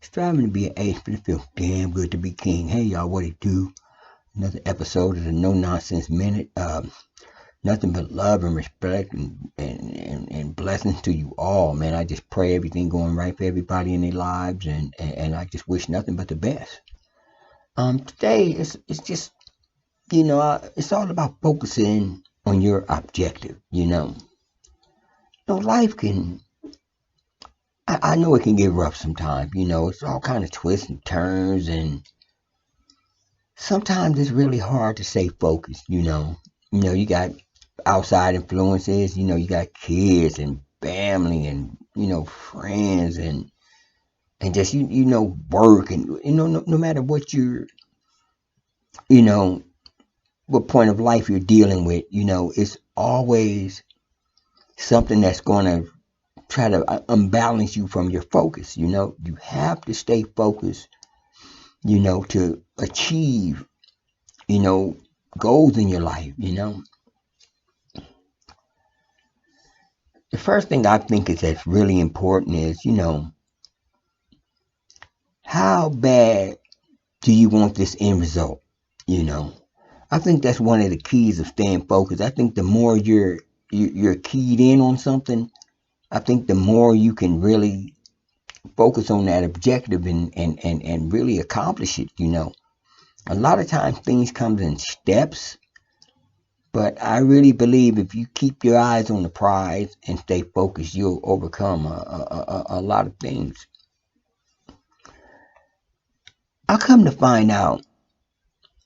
Striving to be an ace, but it feels damn good to be king. Hey y'all, what it do? Another episode of the No Nonsense Minute. Nothing but love and respect and blessings to you all, man. I just pray everything going right for everybody in their lives, and I just wish nothing but the best. Today it's just it's all about focusing on your objective. Life can. I know it can get rough sometimes. It's all kind of twists and turns, and sometimes it's really hard to stay focused. You got outside influences. You got kids and family and friends and just work and no matter what you know what point of life you're dealing with. It's always something that's going to try to unbalance you from your focus. You have to stay focused. To achieve you know goals in your life. The first thing I think is that's really important is, how bad do you want this end result? You know, I think that's one of the keys of staying focused. I think the more you're keyed in on something, I think the more you can really focus on that objective and really accomplish it. A lot of times things come in steps, but I really believe if you keep your eyes on the prize and stay focused, you'll overcome a lot of things. I come to find out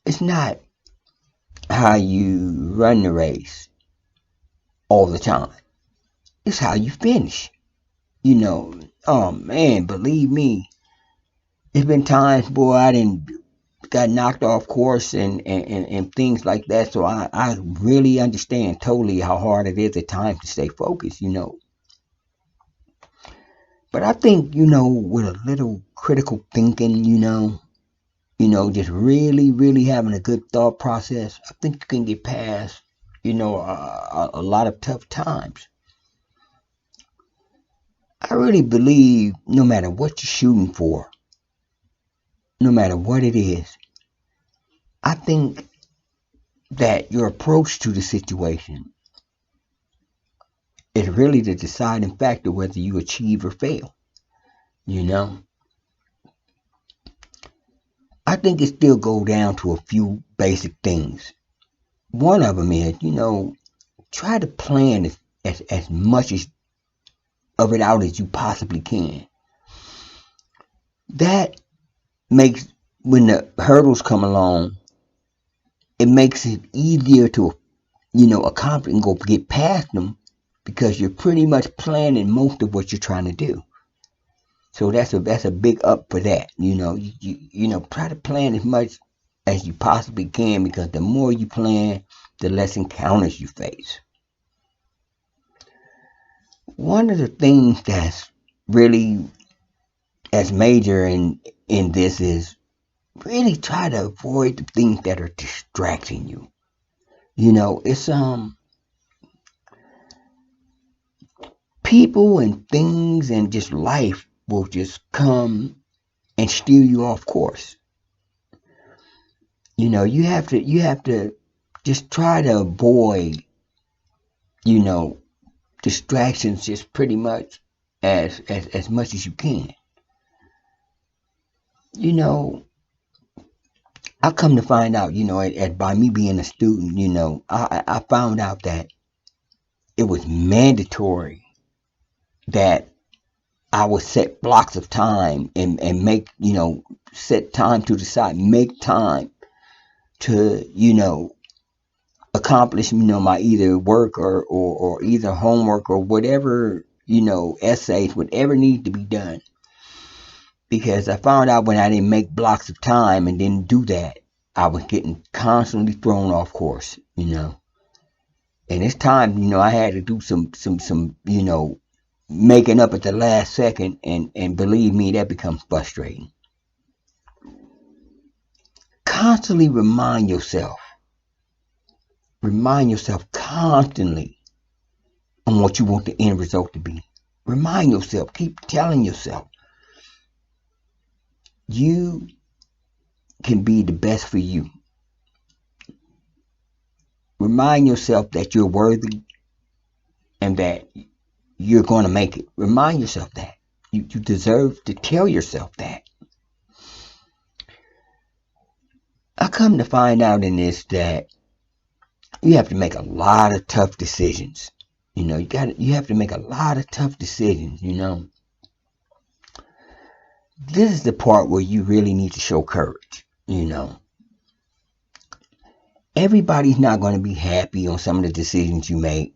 it's not how you run the race all the time. It's how you finish. Oh man, believe me, it's been times, boy, I didn't got knocked off course and things like that. So I really understand totally how hard it is at times to stay focused. But I think, with a little critical thinking, just really, really having a good thought process, I think you can get past, a lot of tough times. I really believe no matter what you're shooting for, no matter what it is, I think that your approach to the situation is really the deciding factor whether you achieve or fail. You know, I think it still go down to a few basic things. One of them is, try to plan as much of it out as you possibly can. That makes, when the hurdles come along, it makes it easier to, accomplish and go get past them because you're pretty much planning most of what you're trying to do. So that's a big up for that. Try to plan as much as you possibly can because the more you plan, the less encounters you face. One of the things that's really as major in this is really try to avoid the things that are distracting you. It's people and things and just life will just come and steer you off course. You have to just try to avoid, you know, distractions just pretty much as much as you can. You know, I come to find out, by me being a student, I found out that it was mandatory that I would set blocks of time and make, set time to decide, make time to, accomplish, my either work or either homework or whatever, essays, whatever needs to be done. Because I found out when I didn't make blocks of time and didn't do that, I was getting constantly thrown off course. And it's time, I had to do some, making up at the last second, and believe me, that becomes frustrating. Constantly remind yourself constantly on what you want the end result to be. Remind yourself, keep telling yourself. You can be the best for you. Remind yourself that you're worthy and that you're going to make it. Remind yourself that. You deserve to tell yourself that. I come to find out in this that you have to make a lot of tough decisions. You have to make a lot of tough decisions. This is the part where you really need to show courage. Everybody's not going to be happy on some of the decisions you make.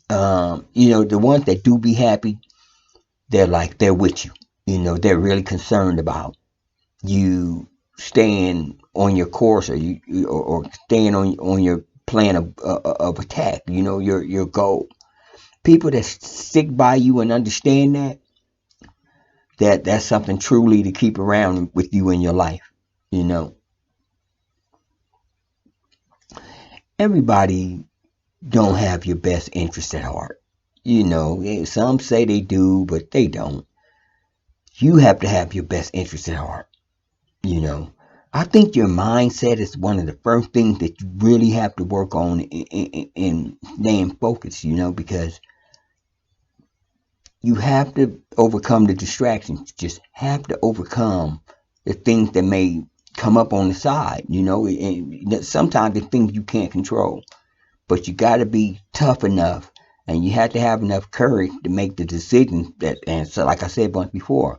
The ones that do be happy, they're with you. They're really concerned about you staying on your course, or staying on your plan of attack. Your goal. People that stick by you and understand that's something truly to keep around with you in your life. You know, everybody don't have your best interest at heart. Some say they do, but they don't. You have to have your best interest at heart. You know, I think your mindset is one of the first things that you really have to work on in staying focused. Because you have to overcome the distractions. You just have to overcome the things that may come up on the side. And sometimes the things you can't control, but you got to be tough enough, and you have to have enough courage to make the decisions that. And so, like I said once before,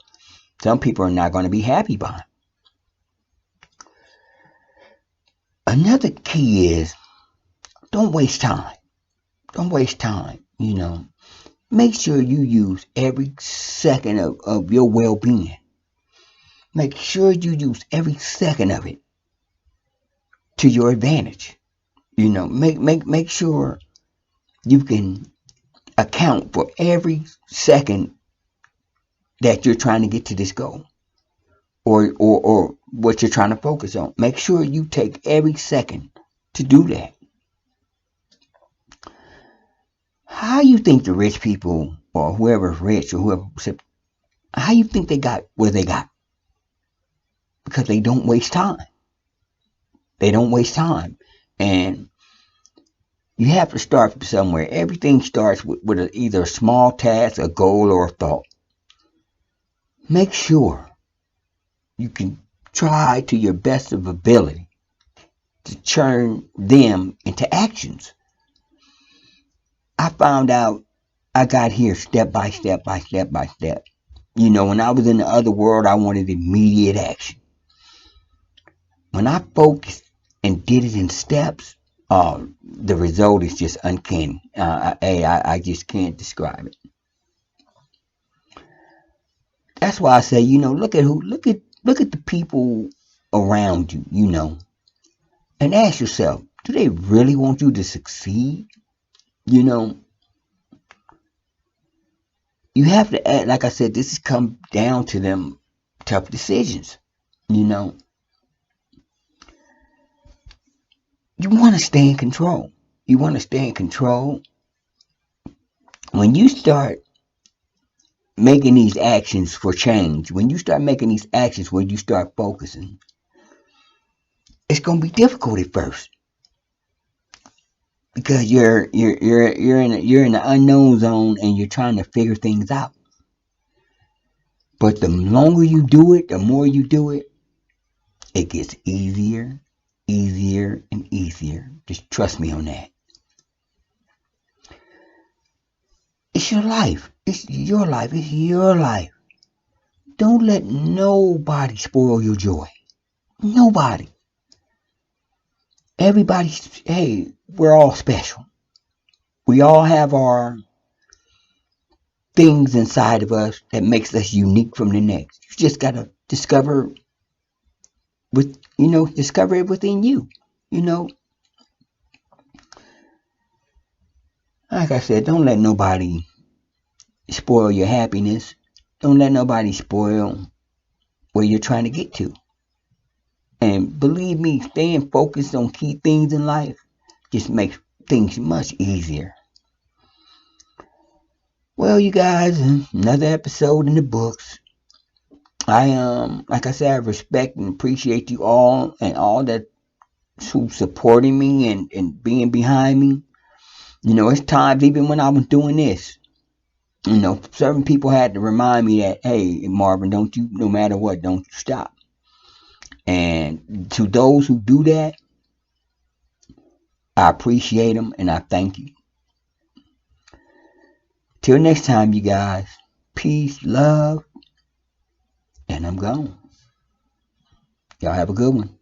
some people are not going to be happy by it. Another key is don't waste time. Don't waste time. Make sure you use every second of your well-being. Make sure you use every second of it to your advantage. Make sure you can account for every second that you're trying to get to this goal, or what you're trying to focus on. Make sure you take every second to do that. How you think the rich people, or whoever's rich, or whoever, how you think they got where they got? Because they don't waste time. They don't waste time. And you have to start somewhere. Everything starts with either a small task, a goal, or a thought. Make sure you can try to your best of ability to turn them into actions. I found out I got here step by step by step by step. When I was in the other world, I wanted immediate action. When I focused and did it in steps, the result is just uncanny. I just can't describe it. That's why I say, look at the people around you, and ask yourself, do they really want you to succeed? You have to act, like I said, this has come down to them tough decisions. You know, you want to stay in control. You want to stay in control. When you start making these actions for change, when you start making these actions, when you start focusing, it's going to be difficult at first because you're in the unknown zone and you're trying to figure things out. But the longer you do it, the more you do it, it gets easier, easier, and easier. Just trust me on that. It's your life. It's your life. It's your life. Don't let nobody spoil your joy. Nobody. Hey, we're all special. We all have our things inside of us that makes us unique from the next. You just gotta discover it within you. You know, like I said, don't let nobody spoil your happiness. Don't let nobody spoil where you're trying to get to. And believe me, staying focused on key things in life just makes things much easier. Well, you guys, another episode in the books. Like I said, I respect and appreciate you all and all that who's supporting me and being behind me. It's times even when I was doing this, certain people had to remind me that, hey, Marvin, don't you, no matter what, don't you stop. And to those who do that, I appreciate them and I thank you. Till next time, you guys, peace, love, and I'm gone. Y'all have a good one.